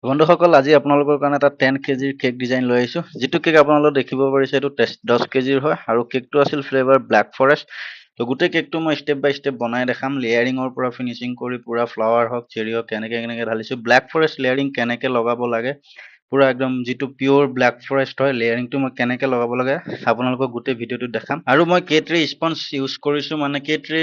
বন্ধুসকল আজি আপোনালোকৰ কাৰণে এটা 10 কেজিৰ কেক ডিজাইন লৈ আহিছো যিটো কেক আপোনালোকে দেখিব পাৰিছে এইটো 10 কেজিৰ হয় আৰু কেকটো আছিল ফ্লেভাৰ ব্ল্যাক ফৰেষ্ট তো গোটেই কেকটো মই স্টেপ বাই স্টেপ বনাই দেখাম লেয়াৰিঙৰ পৰা ফিনিশিং কৰি পুৰা ফ্লাৱাৰ হওক চেৰি হওক কেনেকে ঢালিছো ব্ল্যাক ফৰেষ্ট লেয়াৰিং কেনেকে লগাব লাগে পুৰা একদম যিটো পিওৰ ব্ল্যাক ফৰেষ্ট হয় লেয়াৰিংটো মই কেনেকে লগাব লাগে আপোনালোকক গোটেই ভিডিওটো দেখাম আৰু মই কেট্ৰি স্পঞ্জ ইউজ কৰিছো মানে কেট্ৰি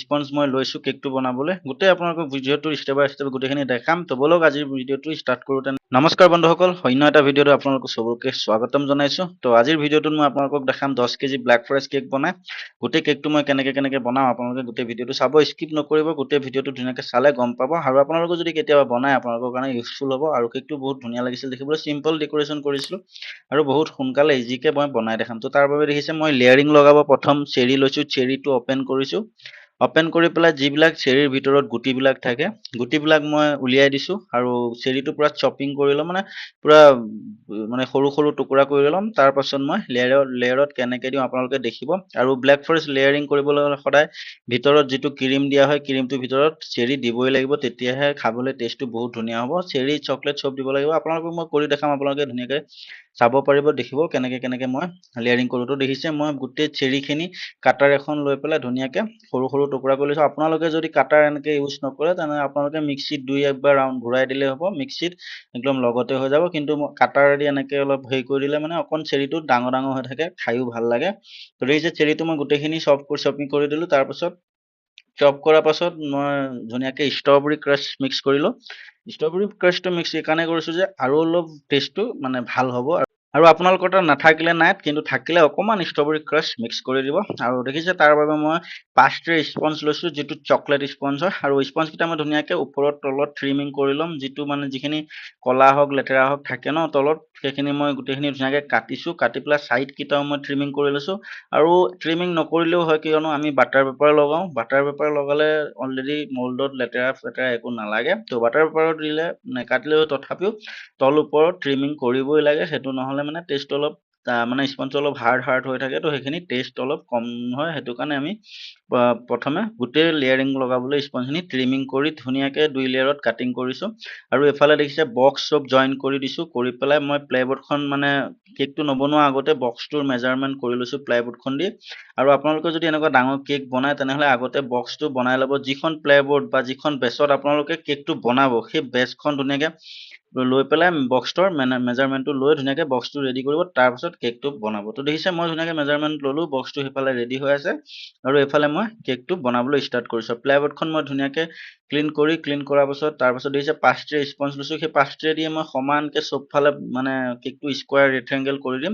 স্পঞ্জ মই লৈছো কেকটো বনাবলৈ গোটেই আপোনালোকক ভিডিওটো স্টেপ বাই স্টেপ গোটেইখিনি দেখাম তো বলক আজিৰ ভিডিওটো ষ্টাৰ্ট কৰো নমস্কাৰ বন্ধুসকল অন্য এটা ভিডিওটো আপোনালোকক সবকে স্বাগতম জনাইছো তো আজিৰ ভিডিওটোত মই আপোনালোকক দেখাম 10 কেজি ব্ল্যাক ফৰেষ্ট কেক বনাই গোটেই কেকটো মই কেনেকে বনাও আপোনালোকে গোটেই ভিডিওটো চাব স্কিপ নকৰিব গোটেই ভিডিওটো ধুনীয়াকৈ চালে গম পাব আৰু আপোনালোকে যদি কেতিয়াবা বনাই আপোনালোকৰ কাৰণে ইউজফুল হ'ব আৰু কেকটো বহুত ধুনীয়া লাগিছিল দেখিবলৈ সিম্পল ডেকোৰেশন কৰিছিলো আৰু বহুত সোনকালে ইজিকে মই বনাই দেখাম তো তাৰ বাবে দেখিছে মই লেয়াৰিং লগাব প্ৰথম চেৰি লৈছো চেৰিটো ওপেন কৰিছো ওপেন কৰি পেলাই যিবিলাক চেৰিৰ ভিতৰত গুটিবিলাক থাকে গুটিবিলাক মই উলিয়াই দিছো আৰু চেৰিটো পুৰা চপিং কৰি লম পুৰা মানে সৰু সৰু টুকুৰা কৰি ল'ম তাৰ পাছত মই লেয়াৰত কেনেকে দিওঁ আপোনালোকে দেখিব আৰু ব্ল্যাক ফৰেষ্ট লেয়াৰিং কৰিবলৈ হ'লে সদায় ভিতৰত যিটো ক্ৰীম দিয়া হয় ক্ৰীমটোৰ ভিতৰত চেৰি দিবই লাগিব তেতিয়াহে খাবলৈ টেষ্টটো বহুত ধুনীয়া হ'ব চেৰি চকলেট চব দিব লাগিব আপোনালোকক মই কৰি দেখাম আপোনালোকে ধুনীয়াকৈ চাব পাৰিব দেখিব কেনেকে মই লেয়াৰিং কৰোঁতো দেখিছে মই গোটেই চেৰিখিনি কাটাৰ এখন লৈ পেলাই ধুনীয়াকৈ সৰু সৰু টুকুৰা কৰি লৈছো আপোনালোকে যদি কাটাৰ এনেকে ইউজ নকৰে তেনেহ'লে আপোনালোকে মিক্সিত দুই একবাৰ ৰাউণ্ড ঘূৰাই দিলে হ'ব মিক্সিত একদম লগতে হৈ যাব কিন্তু কাটাৰেদি এনেকে অলপ হেৰি কৰি দিলে মানে অকণ চেৰিটো ডাঙৰ হৈ থাকে খায়ো ভাল লাগে তো এই যে চেৰিটো মই গোটেইখিনি চপিং কৰি দিলো তাৰপাছত চপ কৰাৰ পাছত মই ধুনীয়াকৈ ষ্ট্ৰবেৰী ক্ৰাছ মিক্স কৰিলো ষ্ট্ৰবেৰী ক্ৰাছটো মিক্স এইকাৰণে কৰিছো যে আৰু অলপ টেষ্টটো মানে ভাল হ'ব আৰু আপোনালোকৰ তাত নাথাকিলে নাই কিন্তু থাকিলে অকমান ষ্ট্ৰবেৰী ক্ৰাছ মিক্স কৰি দিব আৰু দেখিছে তাৰ বাবে মই 5 স্পঞ্জ লৈছো যিটো চকলেট স্পঞ্জ হয় আৰু স্পঞ্জ কেইটা মই ধুনীয়াকৈ ওপৰত তলত ট্ৰিমিং কৰি ল'ম যিটো মানে যিখিনি কলা হওক লেতেৰা হওক থাকে ন তলত সেইখিনি মই গোটেইখিনি ধুনীয়াকৈ কাটিছো কাটি পেলাই সাইড কেইটাও মই ট্ৰিমিং কৰি লৈছো আৰু ট্ৰিমিং নকৰিলেও হয় কিয়নো আমি বাটাৰ পেপাৰ লগাও বাটাৰ পেপাৰ লগালে অলৰেডি মোল্ডত লেতেৰা একো নালাগে তো বাটাৰ পেপাৰত দিলে নেকাটিলেও তথাপিও তল ওপৰত ট্ৰিমিং কৰিবই লাগে সেইটো নহ'লে মানে টেষ্ট অলপ মানে স্পঞ্জটো অলপ হাৰ্ড হৈ থাকে তো সেইখিনি টেষ্ট অলপ কম হয় সেইটো কাৰণে আমি প্ৰথমে গোটেই লেয়াৰিং লগাবলৈ স্পঞ্জখিনি ট্ৰিমিং কৰি ধুনীয়াকৈ দুই লেয়াৰত কাটিং কৰিছো আৰু এফালে দেখিছে বক্স চব জইন কৰি দিছো কৰি পেলাই মই প্লেবৰ্ডখন মানে কেকটো নবনোৱা আগতে বক্সটোৰ মেজাৰমেণ্ট কৰি লৈছো প্লেবৰ্ডখন দি আৰু আপোনালোকে যদি এনেকুৱা ডাঙৰ কেক বনায় তেনেহ'লে আগতে বক্সটো বনাই ল'ব যিখন প্লেবৰ্ড বা যিখন বেছত আপোনালোকে কেকটো বনাব সেই বেছখন ধুনীয়াকৈ লৈ পেলাই বক্সটোৰ মেজাৰমেণ্টটো লৈ ধুনীয়াকৈ বক্সটো ৰেডি কৰিব তাৰপাছত কেকটো বনাব তো দেখিছে মই ধুনীয়াকৈ মেজাৰমেণ্ট ল'লো বক্সটো সেইফালে ৰেডি হৈ আছে আৰু এইফালে মই কেকটো বনাবলৈ ষ্টাৰ্ট কৰিছো প্লেবৰ্ডখন মই ধুনীয়াকৈ ক্লিন কৰাৰ পাছত তাৰপাছত দেখিছে 5 স্পঞ্জ লৈছো সেই 5 দিয়ে মই সমানকৈ চবফালে মানে কেকটো স্কোৱাৰ ৰেক্টেংগল কৰি দিম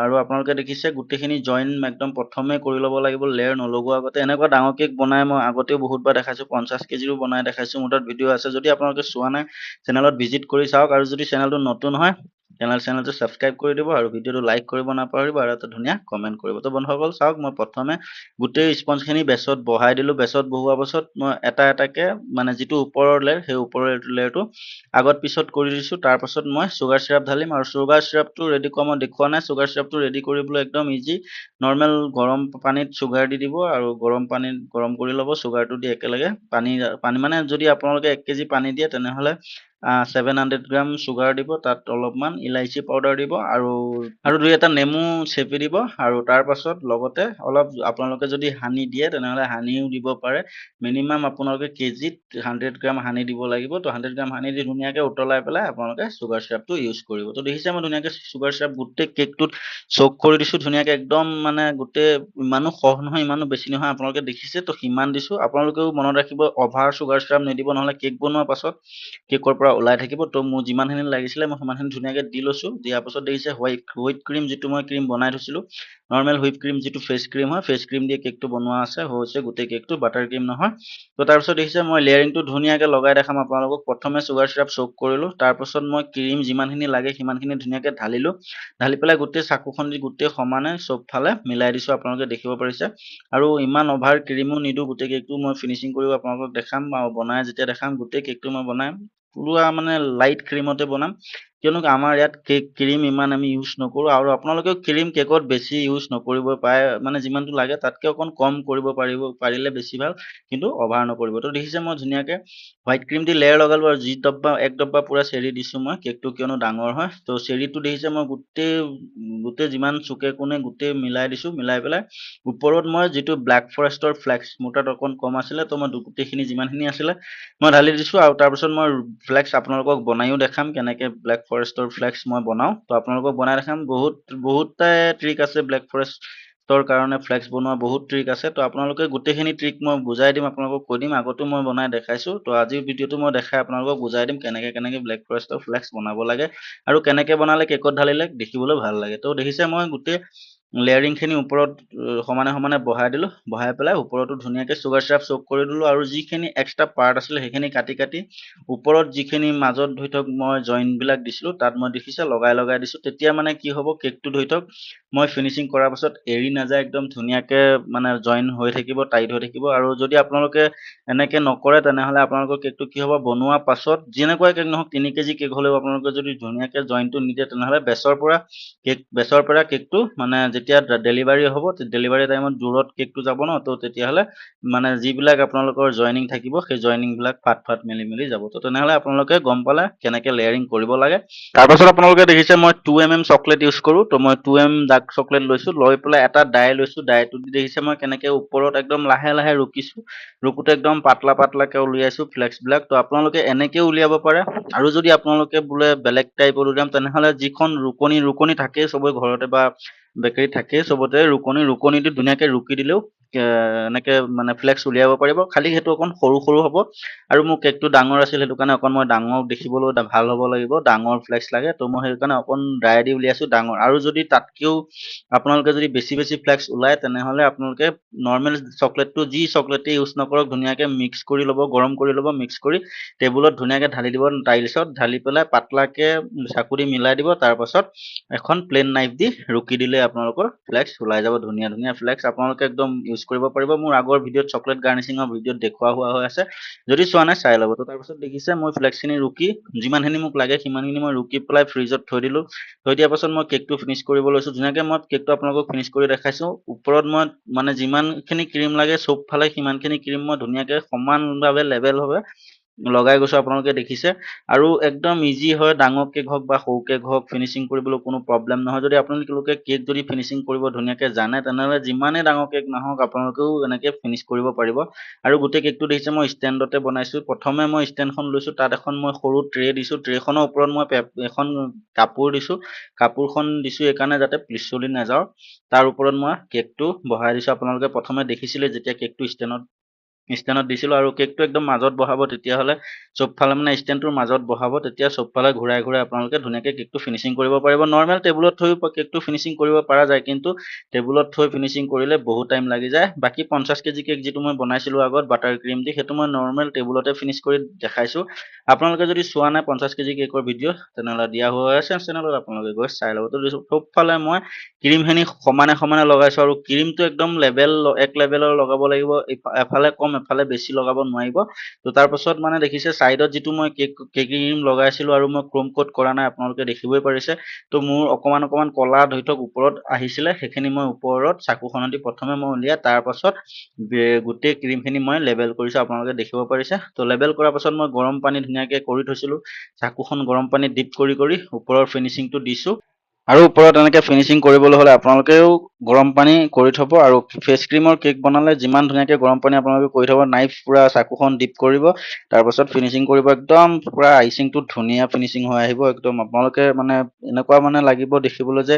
আৰু আপোনালোকে দেখিছে গোটেইখিনি জইন একদম প্ৰথমে কৰি ল'ব লাগিব লেয়াৰ নলগোৱাৰ আগতে এনেকুৱা ডাঙৰ কেক বনাই মই আগতেও বহুতবাৰ দেখাইছো 50 কেজিৰো বনাই দেখাইছো মোৰ তাত ভিডিঅ' আছে যদি আপোনালোকে চোৱা নাই চেনেলত ভিজিট কৰি চাওক আৰু যদি চেনেলটো নতুন হয় চেনেলটো সাবস্ক্ৰাইব কৰি দিব আৰু ভিডিঅ'টো লাইক কৰিব নাপাহৰিব আৰু এটা ধুনীয়া কমেণ্ট কৰিব তো বন্ধুসকল চাওক মই প্ৰথমে গোটেই স্পঞ্জখিনি বেছত বহাই দিলো বেছত বহোৱাৰ পাছত মই এটাকে মানে যিটো ওপৰৰ লেয়াৰ সেই ওপৰৰ লেয়াৰটো আগত পিছত কৰি দিছো তাৰ পাছত মই সুগাৰ চিৰাপ ঢালিম আৰু সুগাৰ চিৰাপটো ৰেডি কৰা মই দেখুওৱা নাই সুগাৰ চিৰাপটো ৰেডি কৰিবলৈ একদম ইজি নৰ্মেল গৰম পানীত সুগাৰ দি দিব আৰু গৰম পানীত গৰম কৰি ল'ব সুগাৰটো দি একেলগে পানী মানে যদি আপোনালোকে 1 কেজি পানী দিয়ে তেনেহ'লে 700 গ্ৰাম সুগাৰ দিব তাত অলপমান ইলাইচি পাউডাৰ দিব আৰু দুই এটা নেমু চেপি দিব আৰু তাৰ পাছত লগতে অলপ আপোনালোকে যদি হানি দিয়ে তেনেহ'লে হানিও দিব পাৰে মিনিমাম আপোনালোকে কেজিত 100 গ্ৰাম হানি দিব লাগিব তো 100 গ্ৰাম হানি দি ধুনীয়াকৈ উতলাই পেলাই আপোনালোকে সুগাৰ চিৰাপটো ইউজ কৰিব তো দেখিছে মই ধুনীয়াকৈ সুগাৰ চিৰাপ গোটেই কেকটোত চক কৰি দিছো ধুনীয়াকৈ একদম মানে গোটেই ইমানো সহ নহয় ইমানো বেছি নহয় আপোনালোকে দেখিছে তো সিমান দিছো আপোনালোকেও মনত ৰাখিব অভাৰ সুগাৰ চিৰাপ নিদিব নহ'লে কেক বনোৱাৰ পাছত কেকৰ পৰা ওলাই থাকিব তো মোৰ যিমানখিনি লাগিছিলে মই সিমানখিনি ধুনীয়াকৈ দি লৈছো দিয়াৰ পাছত দেখিছে হোৱাইট ক্ৰীম যিটো মই ক্ৰীম বনাই থৈছিলো নৰ্মেল হুইপ ক্ৰীম যিটো ফ্ৰেছ ক্ৰীম হয় ফ্ৰেছ ক্ৰীম দিয়ে কেকটো বনোৱা আছে হৈছে গোটেই কেকটো বাটাৰ ক্ৰীম নহয় তো তাৰপিছত দেখিছে মই লেয়াৰিংটো ধুনীয়াকৈ লগাই দেখাম আপোনালোকক প্ৰথমে সুগাৰ চিৰাপ চক কৰিলো তাৰপাছত মই ক্ৰীম যিমানখিনি লাগে সিমানখিনি ধুনীয়াকৈ ঢালি পেলাই গোটেই চাকুখন দি গোটেই সমানে চবফালে মিলাই দিছো আপোনালোকে দেখিব পাৰিছে আৰু ইমান অভাৰ ক্ৰীমো নিদো গোটেই কেকটো মই ফিনিচিং কৰিব আপোনালোকক দেখাম আৰু বনাই যেতিয়া দেখাম গোটেই কেকটো মই বনাম পুৰা মানে লাইট ক্ৰীমতে বনাম কিয়নো আমাৰ ইয়াত কেক ক্ৰীম ইমান আমি ইউজ নকৰোঁ আৰু আপোনালোকেও ক্ৰীম কেকত বেছি ইউজ নকৰিব পাৰে, মানে যিমানটো লাগে তাতকৈ অকণ কম কৰিব পাৰিলে বেছি ভাল, কিন্তু অভাৰ নকৰিব। তো দেখিছে মই ধুনীয়াকৈ হোৱাইট ক্ৰীম দি লেয়াৰ লগালোঁ আৰু যি ডব্বা এক ডব্বা পূৰা চেৰি দিছোঁ মই, কেকটো কিয়নো ডাঙৰ হয়। তো চেৰিটো দেখিছে মই গোটেই যিমান চুকে কোণে গোটেই মিলাই দিছোঁ, মিলাই পেলাই ওপৰত মই যিটো ব্লেক ফৰেষ্টৰ ফ্লেক্স মোৰ তাত অকণ কম আছিলে, তো মই গোটেইখিনি যিমানখিনি আছিলে মই ঢালি দিছোঁ। আৰু তাৰপিছত মই ফ্লেক্স আপোনালোকক বনাইও দেখাম কেনেকৈ ব্লেক ফৰেষ্টৰ ফ্লেক্স মই বনাওঁ। তো আপোনালোকক বনাই দেখাম। বহুতে ট্ৰিক আছে ব্লেক ফৰেষ্টৰ কাৰণে, ফ্লেক্স বনোৱা বহুত ট্ৰিক আছে। তো আপোনালোকে গোটেইখিনি ট্ৰিক মই বুজাই দিম, আপোনালোকক কৈ দিম। আগতো মই বনাই দেখাইছোঁ। তো আজিৰ ভিডিঅ'টো মই দেখাই আপোনালোকক বুজাই দিম কেনেকৈ ব্লেক ফৰেষ্টৰ ফ্লেক্স বনাব লাগে আৰু কেনেকৈ বনালে কেকত ঢালিলে দেখিবলৈ ভাল লাগে। তো দেখিছে মই গোটেই লেয়াৰিংখিনি ওপৰত সমানে সমানে বহাই দিলোঁ, বহাই পেলাই ওপৰতো ধুনীয়াকৈ চুগাৰ চিৰাপ চক কৰি দিলোঁ আৰু যিখিনি এক্সট্ৰা পাৰ্ট আছিলে সেইখিনি কাটি ওপৰত যিখিনি মাজত ধৰি থওক মই জইনবিলাক দিছিলোঁ তাত মই দেখিছে লগাই দিছোঁ। তেতিয়া মানে কি হ'ব, কেকটো ধৰি থওক মই ফিনিচিং কৰাৰ পাছত এৰি নাযায়, একদম ধুনীয়াকৈ মানে জইন হৈ থাকিব, টাইট হৈ থাকিব। আৰু যদি আপোনালোকে এনেকৈ নকৰে তেনেহ'লে আপোনালোকৰ কেকটো কি হ'ব, বনোৱাৰ পাছত যেনেকুৱা কেক নহওক 3 কেজি কেক হ'লেও আপোনালোকে যদি ধুনীয়াকৈ জইনটো নিদিয়ে তেনেহ'লে বেচৰ পৰা কেকটো মানে যেতিয়া ডেলিভাৰী হ'ব, ডেলিভাৰী টাইমত দূৰত কেকটো যাব ন, তো তেতিয়াহ'লে মানে যিবিলাক আপোনালোকৰ জইনিং থাকিব সেই জইনিংবিলাক ফাট মেলি যাব। তো তেনেহ'লে আপোনালোকে গম পালে কেনেকৈ লেয়াৰিং কৰিব লাগে। তাৰপাছত আপোনালোকে দেখিছে মই 2mm চকলেট ইউজ কৰোঁ। তো মই 2M ডাৰ্ক চকলেট লৈছোঁ, লৈ পেলাই এটা ডাই লৈছোঁ। ডাইটো দি দেখিছে মই কেনেকৈ ওপৰত একদম লাহে লাহে ৰুকিছোঁ, ৰুকোতে একদম পাতলাকৈ উলিয়াইছোঁ ফ্লেক্সবিলাক। তো আপোনালোকে এনেকৈও উলিয়াব পাৰে। আৰু যদি আপোনালোকে বোলে বেলেগ টাইপত উলিয়াম তেনেহ'লে যিখন ৰুকনি থাকেই চবৰে ঘৰতে বা বেকেৰীত থাকেই চবতে, ৰুকনিটো ধুনীয়াকৈ ৰুকি দিলেও এনেকৈ মানে ফ্লেক্স উলিয়াব পাৰিব। খালি সেইটো অকণ সৰু হ'ব। আৰু মোৰ কেকটো ডাঙৰ আছিল, সেইটো কাৰণে অকণ মই ডাঙৰ দেখিবলৈ ভাল হ'ব লাগিব, ডাঙৰ ফ্লেক্স লাগে। তো মই সেইকাৰণে অকণ ড্ৰাই দি উলিয়াইছোঁ ডাঙৰ। আৰু যদি তাতকৈও আপোনালোকে যদি বেছি ফ্লেক্স ওলায় তেনেহ'লে আপোনালোকে নৰ্মেল চকলেটটো যি চকলেটেই ইউজ নকৰক ধুনীয়াকৈ মিক্স কৰি ল'ব, গৰম কৰি ল'ব, মিক্স কৰি টেবুলত ধুনীয়াকৈ ঢালি দিব, টাইলছত ঢালি পেলাই পাতলাকৈ চাকু দি মিলাই দিব। তাৰপাছত এখন প্লেন নাইফ দি ৰুকি দিলে আপোনালোকৰ ফ্লেক্স ওলাই যাব, ধুনীয়া ফ্লেক্স। আপোনালোকে একদম ইউজ কৰিব পাৰিব। মোৰ আগৰ ভিডিঅ'ত চকলেট গাৰ্নিচিঙৰ ভিডিঅ'ত দেখুওৱা হৈ আছে, যদি চোৱা নাই চাই ল'ব। তো তাৰপিছত দেখিছে মই ফ্লেক্সখিনি ৰুকি যিমানখিনি মোক লাগে সিমানখিনি মই ৰুকি পেলাই ফ্ৰিজত থৈ দিলোঁ। থৈ দিয়াৰ পাছত মই কেকটো ফিনিছ কৰিব লৈছোঁ। ধুনীয়াকৈ মই কেকটো আপোনালোকক ফিনিছ কৰি দেখাইছোঁ। ওপৰত মই মানে যিমানখিনি ক্ৰীম লাগে চবফালে সিমানখিনি ক্ৰীম মই ধুনীয়াকৈ সমানভাৱে লেভেলভাৱে লগাই গৈছোঁ, আপোনালোকে দেখিছে। আৰু একদম ইজি হয়, ডাঙৰ কেক হওক বা সৰু কেক হওক ফিনিচিং কৰিবলৈ কোনো প্ৰব্লেম নহয়। যদি আপোনালোকে কেক যদি ফিনিচিং কৰিব ধুনীয়াকৈ জানে তেনেহ'লে যিমানেই ডাঙৰ কেক নহওক আপোনালোকেও এনেকৈ ফিনিছ কৰিব পাৰিব। আৰু গোটেই কেকটো দেখিছে মই ষ্টেণ্ডতে বনাইছোঁ। প্ৰথমে মই ষ্টেণ্ডখন লৈছোঁ, তাত এখন মই সৰু ট্ৰে দিছোঁ, ট্ৰেখনৰ ওপৰত মই এখন কাপোৰ দিছোঁ। কাপোৰখন দিছোঁ এইকাৰণে যাতে পিছলি নাযাওঁ। তাৰ ওপৰত মই কেকটো বহাই দিছোঁ। আপোনালোকে প্ৰথমে দেখিছিলে যেতিয়া কেকটো ষ্টেণ্ডত দিছিলোঁ। আৰু কেকটো একদম মাজত বহাব, তেতিয়াহ'লে চবফালে মানে ষ্টেণ্ডটোৰ মাজত বহাব, তেতিয়া চবফালে ঘূৰাই আপোনালোকে ধুনীয়াকৈ কেকটো ফিনিচিং কৰিব পাৰিব। নৰ্মেল টেবুলত থৈও কেকটো ফিনিচিং কৰিব পৰা যায়, কিন্তু টেবুলত থৈ ফিনিচিং কৰিলে বহুত টাইম লাগি যায়। বাকী 50 কেজি কেক যিটো মই বনাইছিলোঁ আগত বাটাৰ ক্ৰীম দি, সেইটো মই নৰ্মেল টেবুলতে ফিনিছ কৰি দেখাইছোঁ। আপোনালোকে যদি চোৱা নাই 50 কেজি কেকৰ ভিডিঅ' তেনেহ'লে দিয়া হৈ আছে চেনেলত, আপোনালোকে গৈ চাই ল'ব। তো চবফালে মই ক্ৰীমখিনি সমানে লগাইছোঁ। আৰু ক্ৰীমটো একদম এক লেভেলৰ লগাব লাগিব, এফালে কম এফালে বেছি লগাব নোৱাৰিব। তো তাৰপাছত মানে দেখিছে ছাইডত যিটো মই কেক ক্ৰীম লগাইছিলোঁ আৰু মই ক্ৰোম কোট কৰা নাই, আপোনালোকে দেখিবই পাৰিছে। তো মোৰ অকণমান ক'লা ধৰি থওক ওপৰত আহিছিলে, সেইখিনি মই ওপৰত চাকুখনেদি প্ৰথমে মই উলিয়াই তাৰপাছত গোটেই ক্ৰীমখিনি মই লেবেল কৰিছোঁ, আপোনালোকে দেখিব পাৰিছে। তো লেবেল কৰাৰ পাছত মই গৰম পানী ধুনীয়াকৈ কৰি থৈছিলোঁ, চাকুখন গৰম পানীত ডিপ কৰি ওপৰৰ ফিনিচিংটো দিছোঁ। আৰু ওপৰত এনেকৈ ফিনিচিং কৰিবলৈ হ'লে আপোনালোকেও গৰম পানী কৰি থ'ব। আৰু ফেচ ক্ৰীমৰ কেক বনালে যিমান ধুনীয়াকৈ গৰম পানী আপোনালোকে কৰি থ'ব, নাইফ পূৰা চাকুখন ডিপ কৰিব, তাৰপাছত ফিনিচিং কৰিব, একদম পূৰা আইচিংটো ধুনীয়া ফিনিচিং হৈ আহিব। একদম আপোনালোকে মানে এনেকুৱা মানে লাগিব দেখিবলৈ যে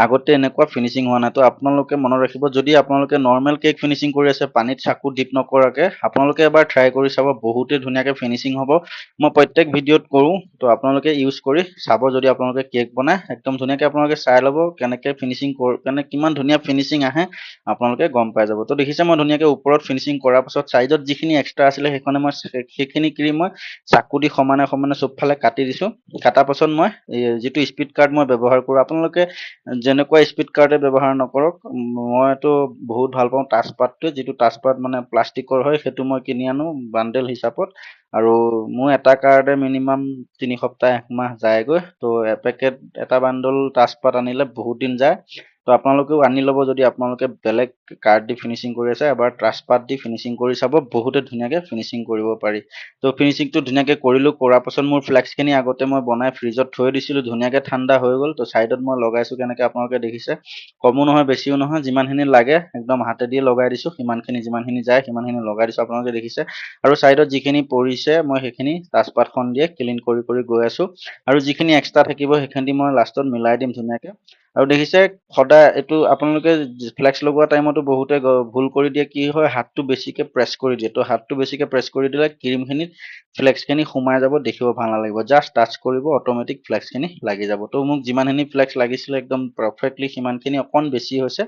আগতে এনেকুৱা ফিনিচিং হোৱা নাই। তো আপোনালোকে মনত ৰাখিব, যদি আপোনালোকে নৰ্মেল কেক ফিনিচিং কৰি আছে পানীত চাকু ডিপ নকৰাকৈ, আপোনালোকে এবাৰ ট্ৰাই কৰি চাব, বহুতেই ধুনীয়াকৈ ফিনিচিং হ'ব। মই প্ৰত্যেক ভিডিঅ'ত কৰোঁ, তো আপোনালোকে ইউজ কৰি চাব। যদি আপোনালোকে কেক বনায় একদম ধুনীয়াকৈ আপোনালোকে চাই ল'ব কেনেকৈ ফিনিচিং কিমান ধুনীয়া ফিনিচিং আহে, আপোনালোকে গম পাই যাব। তো দেখিছে মই ধুনীয়াকৈ ওপৰত ফিনিচিং কৰাৰ পাছত চাইডত যিখিনি এক্সট্ৰা আছিলে সেইখিনি ক্ৰীম মই চাকু দি সমানে চবফালে কাটি দিছোঁ। কটাৰ পাছত মই যিটো স্পীড কাৰ্ড মই ব্যৱহাৰ কৰোঁ, আপোনালোকে যেনেকুৱা স্পীড কাৰ্ডে ব্যৱহাৰ নকৰক, মইতো বহুত ভাল পাওঁ টাচপাতটোৱে, যিটো টাচপাত মানে প্লাষ্টিকৰ হয়, সেইটো মই কিনি আনো বান্ডেল হিচাপত। আৰু মোৰ এটা কাৰ্ডে মিনিমাম 3 সপ্তাহ 1 মাহ যায়গৈ। তো এপেকেট এটা বাণ্ডল টাচপাত আনিলে বহুত দিন যায়। তো আপোনালোকেও আনি ল'ব যদি আপোনালোকে বেলেগ কাৰ্ড দি ফিনিচিং কৰি আছে, এবাৰ ট্ৰাছপাত দি ফিনিচিং কৰি চাব, বহুতে ধুনীয়াকৈ ফিনিচিং কৰিব পাৰি। তো ফিনিচিংটো ধুনীয়াকৈ কৰিলোঁ, কৰাৰ পাছত মোৰ ফ্লেক্সখিনি আগতে মই বনাই ফ্ৰিজত থৈ দিছিলোঁ, ধুনীয়াকৈ ঠাণ্ডা হৈ গ'ল। তো ছাইডত মই লগাইছোঁ কেনেকৈ আপোনালোকে দেখিছে, কমো নহয় বেছিও নহয়, যিমানখিনি লাগে একদম হাতেদি লগাই দিছোঁ, সিমানখিনি যিমানখিনি যায় সিমানখিনি লগাই দিছোঁ, আপোনালোকে দেখিছে। আৰু ছাইডত যিখিনি পৰিছে মই সেইখিনি টাচপাতখন দিয়ে ক্লিন কৰি কৰি গৈ আছোঁ। আৰু যিখিনি এক্সট্ৰা থাকিব সেইখিনি মই লাষ্টত মিলাই দিম ধুনীয়াকৈ। আৰু দেখিছে সদায় এইটো আপোনালোকে ফ্লেক্স লগোৱা টাইমতো বহুতে ভুল কৰি দিয়ে, কি হয় হাতটো বেছিকৈ প্ৰেছ কৰি দিয়ে। তো হাতটো বেছিকৈ প্ৰেছ কৰি দিলে ক্ৰীমখিনিত ফ্লেক্সখিনি সোমাই যাব, দেখিব ভাল নালাগিব। জাষ্ট টাচ কৰিব অট'মেটিক ফ্লেক্সখিনি লাগি যাব। তো মোক যিমানখিনি ফ্লেক্স লাগিছিলে একদম পাৰফেক্টলি সিমানখিনি, অকণ বেছি হৈছে।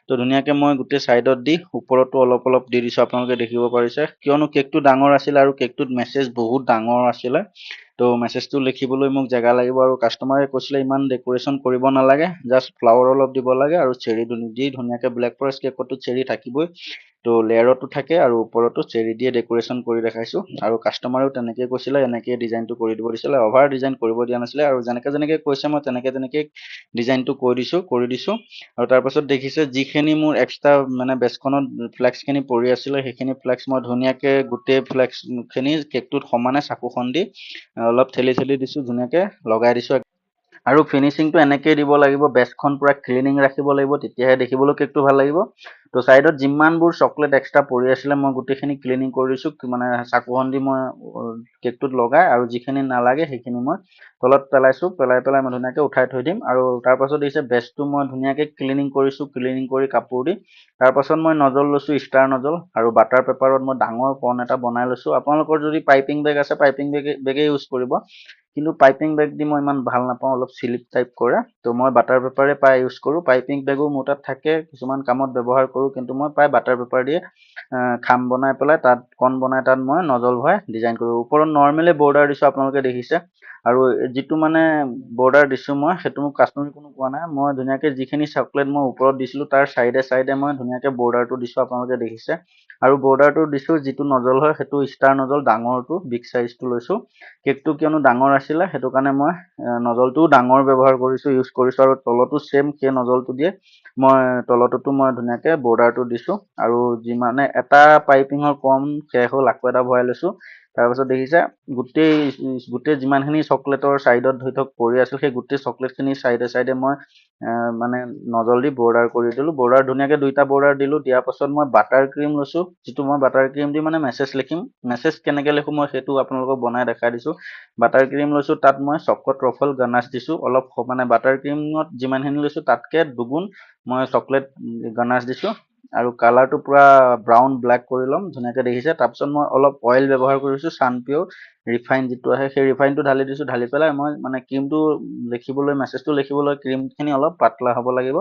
তো ধুনীয়াকৈ মই গোটেই ছাইডত দি ওপৰতো অলপ অলপ দি দিছোঁ, আপোনালোকে দেখিব পাৰিছে। কিয়নো কেকটো ডাঙৰ আছিলে আৰু কেকটোত মেছেজ বহুত ডাঙৰ আছিলে। তো মেছেজটো লিখিবলৈ মোক জেগা লাগিব, আৰু কাষ্টমাৰে কৈছিলে ইমান ডেক'ৰেশ্যন কৰিব নালাগে, জাষ্ট ফ্লাৱাৰ অলপ দিব লাগে আৰু চেৰি দি ধুনীয়াকৈ, ব্লেক ফৰেষ্ট কেকতো চেৰি থাকিবই। তো লেয়াৰতো থাকে আৰু ওপৰতো চেৰি দিয়ে ডেক'ৰেশ্যন কৰি দেখাইছোঁ। আৰু কাষ্টমাৰেও তেনেকৈ কৈছিলে, এনেকৈ ডিজাইনটো কৰি দিব দিছিলে, অভাৰ ডিজাইন কৰিব দিয়া নাছিলে। আৰু যেনেকৈ যেনেকৈ কৈছে মই তেনেকৈ ডিজাইনটো কৰি দিছোঁ। আৰু তাৰপাছত দেখিছে যিখিনি মোৰ এক্সট্ৰা মানে বেচখনত ফ্লেক্সখিনি পৰি আছিলে, সেইখিনি ফ্লেক্স মই ধুনীয়াকৈ গোটেই ফ্লেক্সখিনি কেকটোত সমানে চাকুখন দি অলপ ঠেলি ঠেলি দিছোঁ, ধুনীয়াকৈ লগাই দিছোঁ। আৰু ফিনিচিংটো এনেকেই দিব লাগিব, বেচখন পুৰা ক্লিনিং ৰাখিব লাগিব, তেতিয়াহে দেখিবলৈ কেকটো ভাল লাগিব। তো ছাইডত যিমানবোৰ চকলেট এক্সট্ৰা পৰি আছিলে মই গোটেইখিনি ক্লিনিং কৰি দিছোঁ, মানে চাকুখন দি মই কেকটোত লগাই, আৰু যিখিনি নালাগে সেইখিনি মই তলত পেলাইছোঁ, পেলাই মই ধুনীয়াকৈ উঠাই থৈ দিম। আৰু তাৰপাছত দিছে বেচটো মই ধুনীয়াকৈ ক্লিনিং কৰিছোঁ, ক্লিনিং কৰি কাপোৰ দি। তাৰপাছত মই নজল লৈছোঁ, ষ্টাৰ নজল, আৰু বাটাৰ পেপাৰত মই ডাঙৰ কণ এটা বনাই লৈছোঁ। আপোনালোকৰ যদি পাইপিং বেগ আছে পাইপিং বেগে ইউজ কৰিব, কিন্তু পাইপিং বেগ দি মই ইমান ভাল নাপাওঁ, অলপ চিলিপ টাইপ কৰে। তো মই বাটাৰ পেপাৰে প্ৰায় ইউজ কৰোঁ। পাইপিং বেগো মোৰ তাত থাকে, কিছুমান কামত ব্যৱহাৰ কৰোঁ, কিন্তু মই প্ৰায় বাটাৰ পেপাৰ দিয়ে খাম বনাই পেলাই তাত কণ বনাই তাত মই নজল ভৰাই ডিজাইন কৰোঁ। ওপৰত নৰ্মেলি বৰ্ডাৰ দিছোঁ, আপোনালোকে দেখিছে। আৰু যিটো মানে বৰ্ডাৰ দিছোঁ মই, সেইটো মোক কাষ্টমাৰে কোনো কোৱা নাই। মই ধুনীয়াকৈ যিখিনি চকলেট মই ওপৰত দিছিলোঁ তাৰ চাইডে চাইডে মই ধুনীয়াকৈ বৰ্ডাৰটো দিছোঁ, আপোনালোকে দেখিছে। আৰু বৰ্ডাৰটো দিছোঁ যিটো নজল হয় সেইটো ষ্টাৰ নজল, ডাঙৰটো বিগ চাইজটো লৈছোঁ। কেকটো কিয়নো ডাঙৰ আছিলে সেইটো কাৰণে মই নজলটোও ডাঙৰ ব্যৱহাৰ কৰিছোঁ, ইউজ কৰিছোঁ। আৰু তলতো ছেম সেই নজলটো দিয়ে মই তলততো মই ধুনীয়াকৈ বৰ্ডাৰটো দিছোঁ। আৰু যিমানে এটা পাইপিঙৰ কম শেষ হ'ল, আকৌ এটা ভৰাই লৈছোঁ। তাৰপাছত দেখিছে গোটেই যিমানখিনি চকলেটৰ ছাইডত ধৰি থওক পৰি আছিল, সেই গোটেই চকলেটখিনি চাইডে চাইডে মই মানে নজল দি বৰ্ডাৰ কৰি দিলোঁ। বৰ্ডাৰ ধুনীয়াকৈ 2টা বৰ্ডাৰ দিলোঁ। দিয়াৰ পাছত মই বাটাৰ ক্ৰীম লৈছোঁ, যিটো মই বাটাৰ ক্ৰীম দি মানে মেছেজ লিখিম। মেছেজ কেনেকৈ লিখোঁ মই সেইটো আপোনালোকক বনাই দেখাই দিছোঁ। বাটাৰ ক্ৰীম লৈছোঁ, তাত মই চকলেট ট্ৰফল গানাছ দিছোঁ। অলপ মানে বাটাৰ ক্ৰীমত যিমানখিনি লৈছোঁ তাতকৈ দুগুণ মই চকলেট গানাছ দিছোঁ। আৰু কালাৰটো পূৰা ব্ৰাউন ব্লেক কৰি ল'ম, ধুনীয়াকৈ দেখিছে। তাৰপিছত মই অলপ অইল ব্যৱহাৰ কৰিছোঁ, ছানপিয়ৰ ৰিফাইন যিটো আহে সেই ৰিফাইনটো ঢালি দিছোঁ। ঢালি পেলাই মই মানে ক্ৰীমটো লিখিবলৈ, মেছেজটো লিখিবলৈ ক্ৰীমখিনি অলপ পাতলা হ'ব লাগিব।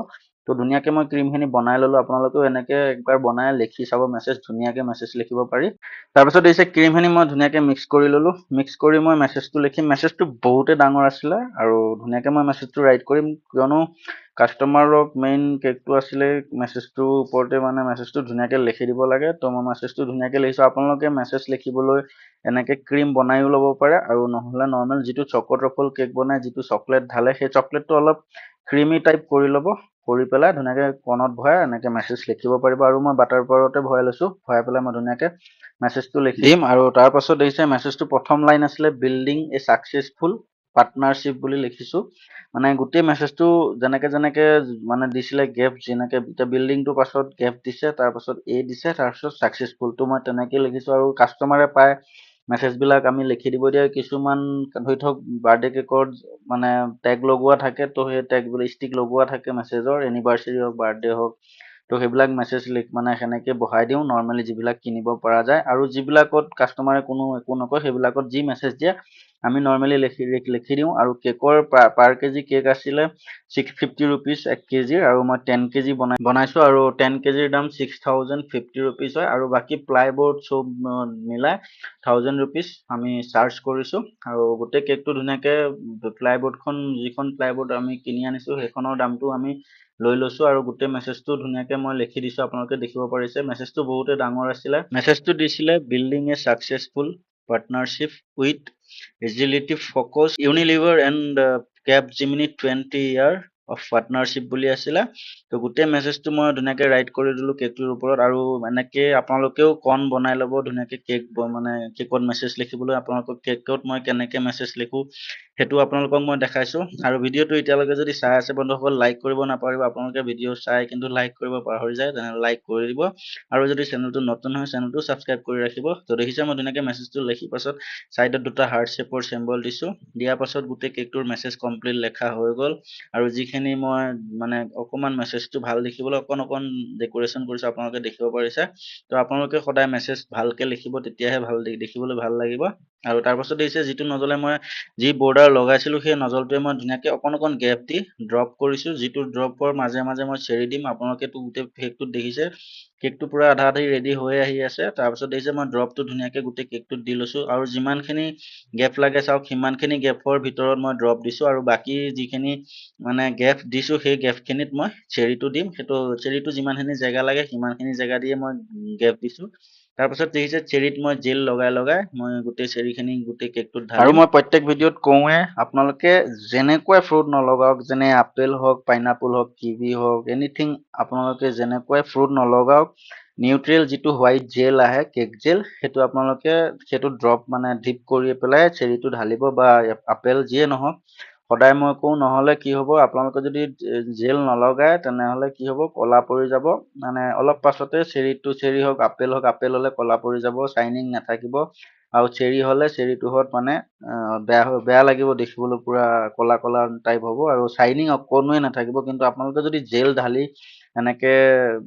তো ধুনীয়াকৈ মই ক্ৰীমখিনি বনাই ল'লোঁ। আপোনালোকেও এনেকৈ একবাৰ বনাই লিখি চাব, মেছেজ ধুনীয়াকৈ মেছেজ লিখিব পাৰি। তাৰপিছত দিছে ক্ৰীমখিনি মই ধুনীয়াকৈ মিক্স কৰি ল'লোঁ। মিক্স কৰি মই মেছেজটো লিখিম। মেছেজটো বহুতে ডাঙৰ আছিলে, আৰু ধুনীয়াকৈ মই মেছেজটো ৰাইট কৰিম, কিয়নো কাষ্টমাৰক মেইন কেকটো আছিলে, মেছেজটোৰ ওপৰতে মানে মেছেজটো ধুনীয়াকৈ লিখি দিব লাগে। তো মই মেছেজটো ধুনীয়াকৈ লিখিছোঁ। আপোনালোকে মেছেজ লিখিবলৈ এনেকৈ ক্ৰীম বনাইও ল'ব পাৰে, আৰু নহ'লে নৰ্মেল যিটো চকো ট্ৰফল কেক বনাই যিটো চকলেট ঢালে, সেই চকলেটটো অলপ ক্ৰীমি টাইপ কৰি ল'ব। কৰি পেলাই ধুনীয়াকৈ কণত ভৰাই এনেকৈ মেছেজ লিখিব পাৰিব। আৰু মই বাটাৰ পেপাৰতে ভৰাই লৈছোঁ, ভৰাই পেলাই মই ধুনীয়াকৈ মেছেজটো লিখি দিম। আৰু তাৰপাছত দেখিছে মেছেজটো প্ৰথম লাইন আছিলে বিল্ডিং এ ছাকচেছফুল পাৰ্টনাৰশ্বিপ বুলি লিখিছোঁ। মানে গোটেই মেছেজটো যেনেকৈ যেনেকৈ মানে দিছিলে গেপ, যেনেকৈ এতিয়া বিল্ডিংটোৰ পাছত গেপ দিছে, তাৰপাছত দিছে, তাৰপিছত ছাকচেছফুলটো মই তেনেকৈ লিখিছোঁ। আৰু কাষ্টমাৰে পায় মেছেজবিলাক আমি লিখি দিব দিয়ে। কিছুমান ধৰি থওক বাৰ্থডে কেকত মানে টেগ লগোৱা থাকে, তো সেই টেগবিলাক ষ্টিক লগোৱা থাকে মেছেজৰ, এনিভাৰ্চাৰী হওক বাৰ্থডে হওক। তো সেইবিলাক মেছেজ মানে সেনেকৈ বহাই দিওঁ, নৰ্মেলি যিবিলাক কিনিব পৰা যায়। আৰু যিবিলাকত কাষ্টমাৰে কোনো একো নকয়, সেইবিলাকত যি মেছেজ দিয়ে আমি নৰ্মেলি লিখি দিওঁ। আৰু কেকৰ পাৰ কেজি কেক আছিলে 650 ৰুপিজ 1 কেজিৰ, আৰু মই 10 কেজি বনাইছোঁ। আৰু 10 কেজিৰ দাম 6050 ৰুপিজ হয়। আৰু বাকী প্লাইবৰ্ড চব মিলাই 1000 ৰুপিজ আমি চাৰ্জ কৰিছোঁ। আৰু গোটেই কেকটো ধুনীয়াকৈ প্লাইবৰ্ডখন, যিখন প্লাইবৰ্ড আমি কিনি আনিছোঁ সেইখনৰ দামটো আমি লৈ লৈছোঁ। আৰু গোটেই মেছেজটো ধুনীয়াকৈ মই লিখি দিছোঁ, আপোনালোকে দেখিব পাৰিছে। মেছেজটো বহুতে ডাঙৰ আছিলে। মেছেজটো দিছিলে building A successful partnership with Agility Focus Unilever and Capgemini 20 year of partnership বুলি আছিলে তো গোটেই মেছেজটো মই ধুনীয়াকৈ ৰাইট কৰি দিলোঁ কেকটোৰ ওপৰত আৰু এনেকৈ আপোনালোকেও কণ বনাই ল'ব ধুনীয়াকৈ কেক মানে কেকত মেছেজ লিখিবলৈ আপোনালোকক কেকত মই কেনেকৈ মেছেজ লিখোঁ সেইটো আপোনালোকক মই দেখাইছোঁ আৰু ভিডিঅ'টো এতিয়ালৈকে যদি চাই আছে বন্ধুসকল লাইক কৰিব নাপাহৰিব আপোনালোকে ভিডিঅ' চাই কিন্তু লাইক কৰিব পাহৰি যায় তেনেহ'লে লাইক কৰি দিব আৰু যদি চেনেলটো নতুন হয় চেনেলটো ছাবস্ক্ৰাইব কৰি ৰাখিব তো দেখিছে মই ধুনীয়াকৈ মেছেজটো লিখি পাছত চাইডত দুটা হাৰ্ট শ্বেপৰ চিম্বল দিছোঁ দিয়াৰ পাছত গোটেই কেকটোৰ মেছেজ কমপ্লিট লেখা হৈ গ'ল আৰু যিখিনি মই মানে অকণমান মেছেজটো ভাল দেখিবলৈ অকণ ডেক'ৰেশ্যন কৰিছোঁ আপোনালোকে দেখিব পাৰিছে তো আপোনালোকে সদায় মেছেজ ভালকৈ লিখিব তেতিয়াহে ভাল দেখিবলৈ ভাল লাগিব আৰু তাৰপাছত দেখিছে যিটো নজলে মই যি বৰ্ডাৰ লগাইছিলোঁ সেই নজলটোৱে মই ধুনীয়াকৈ অকণ গেপ দি ড্ৰপ কৰিছোঁ যিটো ড্ৰপৰ মাজে মাজে মই চেৰি দিম আপোনালোকেতো গোটেই কেকটোত দেখিছে কেকটো পুৰা আধা আধি ৰেডি হৈ আহি আছে তাৰপিছত দেখিছে মই ড্ৰপটো ধুনীয়াকৈ গোটেই কেকটোত দি লৈছোঁ আৰু যিমানখিনি গেপ লাগে চাওক সিমানখিনি গেপৰ ভিতৰত মই ড্ৰপ দিছোঁ আৰু বাকী যিখিনি মানে গেপ দিছোঁ সেই গেপখিনিত মই চেৰিটো দিম সেইটো চেৰিটো যিমানখিনি জেগা লাগে সিমানখিনি জেগা দিয়ে মই গেপ দিছোঁ তাৰপাছত দেখিছে চেৰিত মই জেল লগাই মই গোটেই চেৰিখিনি গোটেই কেকটোত ঢালিম আৰু মই প্ৰত্যেক ভিডিঅ'ত কওঁৱে আপোনালোকে যেনেকুৱাই ফ্ৰুট নলগাওক যেনে আপেল হওক পাইনাপল হওক কিৱি হওক এনিথিং আপোনালোকে যেনেকুৱাই ফ্ৰুট নলগাওক নিউট্ৰেল যিটো হোৱাইট জেল আহে কেক জেল সেইটো আপোনালোকে সেইটো ড্ৰপ মানে ডিপ কৰি পেলাই চেৰিটো ঢালিব বা আপেল যিয়ে নহওক সদায় মই কওঁ নহ'লে কি হ'ব আপোনালোকে যদি জেল নলগায় তেনেহ'লে কি হ'ব ক'লা পৰি যাব মানে অলপ পাছতে চেৰি হওক আপেল হ'লে ক'লা পৰি যাব চাইনিং নাথাকিব আৰু চেৰি হ'লে চেৰিটোহঁত মানে বেয়া লাগিব দেখিবলৈ পুৰা ক'লা টাইপ হ'ব আৰু চাইনিং অকণোৱে নাথাকিব কিন্তু আপোনালোকে যদি জেল ঢালি এনেকৈ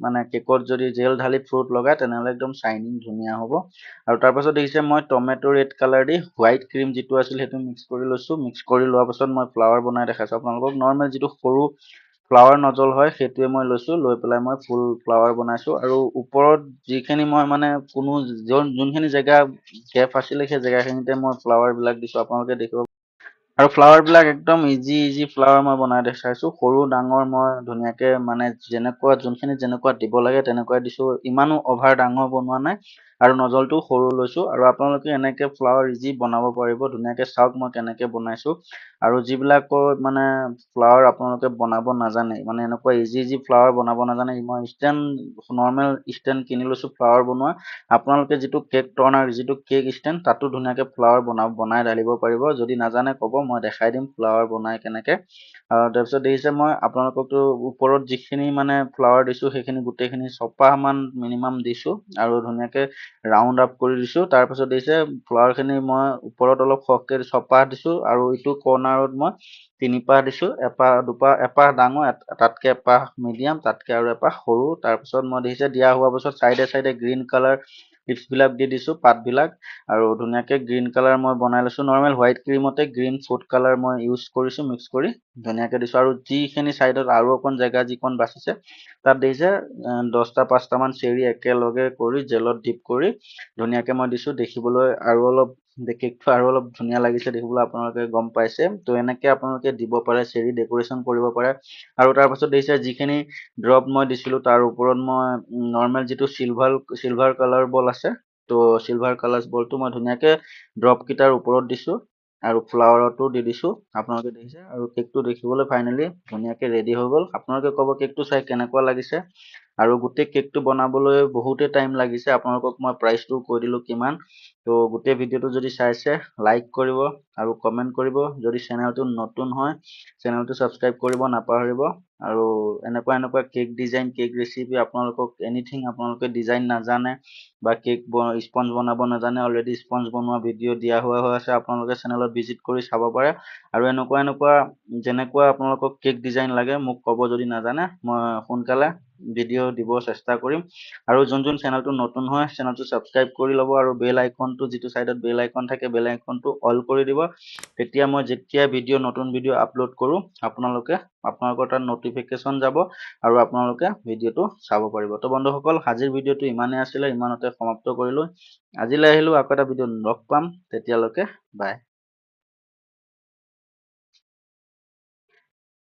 মানে কেকত যদি জেল ঢালি ফ্ৰুট লগায় তেনেহ'লে একদম চাইনিং ধুনীয়া হ'ব আৰু তাৰপাছত দেখিছে মই টমেটো ৰেড কালাৰ দি হোৱাইট ক্ৰীম যিটো আছিল সেইটো মিক্স কৰি লৈছোঁ মিক্স কৰি লোৱাৰ পাছত মই ফ্লাৱাৰ বনাই দেখাইছোঁ আপোনালোকক নৰ্মেল যিটো সৰু ফ্লাৱাৰ নজল হয় সেইটোৱে মই লৈছোঁ লৈ পেলাই মই ফুল ফ্লাৱাৰ বনাইছোঁ আৰু ওপৰত যিখিনি মই মানে কোনো যোনখিনি জেগা গেপ আছিলে সেই জেগাখিনিতে মই ফ্লাৱাৰবিলাক দিছোঁ আপোনালোকে দেখিব আৰু ফ্লাৱাৰবিলাক একদম ইজি ফ্লাৱাৰ মই বনাই দেখাইছোঁ সৰু ডাঙৰ মই ধুনীয়াকৈ মানে যোনখিনি যেনেকুৱা দিব লাগে তেনেকুৱাই দিছোঁ ইমানো অভাৰ ডাঙৰ বনোৱা নাই আৰু নজলটো সৰু লৈছোঁ আৰু আপোনালোকে এনেকৈ ফ্লাৱাৰ ইজি বনাব পাৰিব ধুনীয়াকৈ চাওক মই কেনেকৈ বনাইছোঁ আৰু যিবিলাকৰ মানে ফ্লাৱাৰ আপোনালোকে বনাব নাজানে মানে এনেকুৱা ইজি ফ্লাৱাৰ বনাব নাজানে মই নৰ্মেল ষ্টেণ্ড কিনি লৈছোঁ ফ্লাৱাৰ বনোৱা আপোনালোকে যিটো কেক টৰ্নাৰ যিটো কেক ষ্টেণ্ড তাতো ধুনীয়াকৈ ফ্লাৱাৰ বনাই ঢালিব পাৰিব যদি নাজানে ক'ব মই দেখাই দিম ফ্লাৱাৰ বনাই কেনেকৈ তাৰপিছত দেখিছে মই আপোনালোককতো ওপৰত যিখিনি মানে ফ্লাৱাৰ দিছোঁ সেইখিনি গোটেইখিনি ছপাহমান মিনিমাম দিছোঁ আৰু ধুনীয়াকৈ ৰাউণ্ড আপ কৰি দিছোঁ তাৰপিছত দেখিছে ফ্লাৱাৰখিনি মই ওপৰত অলপ সৰহকৈ ছপাহ দিছোঁ আৰু ইটো কৰ্নাৰত মই 3 পাহ দিছোঁ এপাহ ডাঙৰ তাতকৈ এপাহ মিডিয়াম তাতকৈ আৰু এপাহ সৰু তাৰপিছত মই দেখিছে দিয়া হোৱাৰ পাছত চাইডে গ্ৰীণ কালাৰ লিপছবিলাক দি দিছোঁ পাতবিলাক আৰু ধুনীয়াকৈ গ্ৰীণ কালাৰ মই বনাই লৈছোঁ নৰ্মেল হোৱাইট ক্ৰীমতে গ্ৰীণ ফুড কালাৰ মই ইউজ কৰিছোঁ মিক্স কৰি ধুনীয়াকৈ দিছোঁ আৰু যিখিনি চাইডত আৰু অকণ জেগা যিকণ বাচিছে তাত দেখিছে 10-5টামান চেৰি একেলগে কৰি জেলত ডিপ কৰি ধুনীয়াকৈ মই দিছোঁ দেখিবলৈ আৰু অলপ কেকটো আৰু অলপ ধুনীয়া লাগিছে দেখিবলৈ আপোনালোকে গম পাইছে তো এনেকৈ আপোনালোকে দিব পাৰে চেৰি ডেক'ৰেশ্যন কৰিব পাৰে আৰু তাৰপাছত দেখিছে যিখিনি ড্ৰপ মই দিছিলোঁ তাৰ ওপৰত মই নৰ্মেল যিটো চিলভাৰ কালাৰ বল আছে তো চিলভাৰ কালাৰ বলটো মই ধুনীয়াকৈ ড্ৰপকেইটাৰ ওপৰত দিছোঁ আৰু ফ্লাৱাৰতো দি দিছোঁ আপোনালোকে দেখিছে আৰু কেকটো দেখিবলৈ ফাইনেলি ধুনীয়াকৈ ৰেডি হৈ গ'ল আপোনালোকে ক'ব কেকটো চাই কেনেকুৱা লাগিছে আৰু গোটেই কেকটো বনাবলৈ বহুতেই টাইম লাগিছে আপোনালোকক মই প্ৰাইচটো কৈ দিলোঁ কিমান তো গোটেই ভিডিঅ'টো যদি চাইছে লাইক কৰিব আৰু কমেণ্ট কৰিব যদি চেনেলটো নতুন হয় চেনেলটো ছাবস্ক্ৰাইব কৰিব নাপাহৰিব আৰু এনেকুৱা কেক ডিজাইন কেক ৰেচিপি আপোনালোকক এনিথিং আপোনালোকে ডিজাইন নাজানে বা কেক স্পঞ্জ বনাব নাজানে অলৰেডি স্পঞ্জ বনোৱা ভিডিঅ' দিয়া হৈ আছে আপোনালোকে চেনেলত ভিজিট কৰি চাব পাৰে আৰু এনেকুৱা যেনেকুৱা আপোনালোকক কেক ডিজাইন লাগে মোক ক'ব যদি নাজানে মই সোনকালে ভিডিঅ' দিব চেষ্টা কৰিম আৰু যোন চেনেলটো নতুন হয় চেনেলটো ছাবস্ক্ৰাইব কৰি ল'ব আৰু বেল আইকনটো যিটো চাইডত বেল আইকন থাকে বেল আইকনটো অল কৰি দিব তেতিয়া মই যেতিয়া নতুন ভিডিঅ' আপলোড কৰোঁ আপোনালোকৰ তাত নটিফিকেশ্যন যাব আৰু আপোনালোকে ভিডিঅ'টো চাব পাৰিব তো বন্ধুসকল আজিৰ ভিডিঅ'টো ইমানেই আছিলে ইমানতে সমাপ্ত কৰিলোঁ আজিলৈ আহিলোঁ আকৌ এটা ভিডিঅ' লগ পাম তেতিয়ালৈকে বাই